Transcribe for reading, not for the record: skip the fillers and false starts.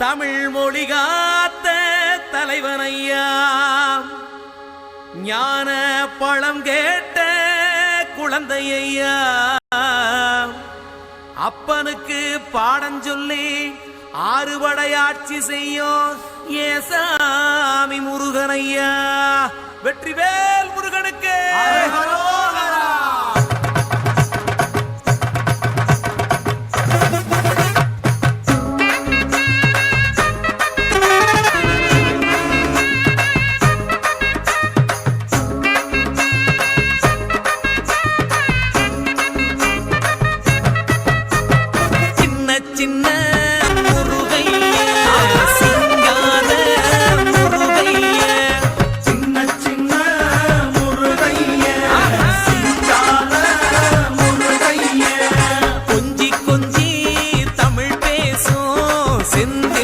தமிழ் மொழி காத்த தலைவனையா, ஞான பழம் கேட்ட குழந்தையா, அப்பனுக்கு பாடம் சொல்லி ஆறுபடையாட்சி செய்யும் ஏசாமி முருகனையா. வெற்றிவேல் முருகனுக்கு சின்ன முருகையா, சிங்கார முருகையா, சின்ன சின்ன முருகையா, சிங்கார முருகையா, கொஞ்சி கொஞ்சி தமிழ் பேசும் செந்த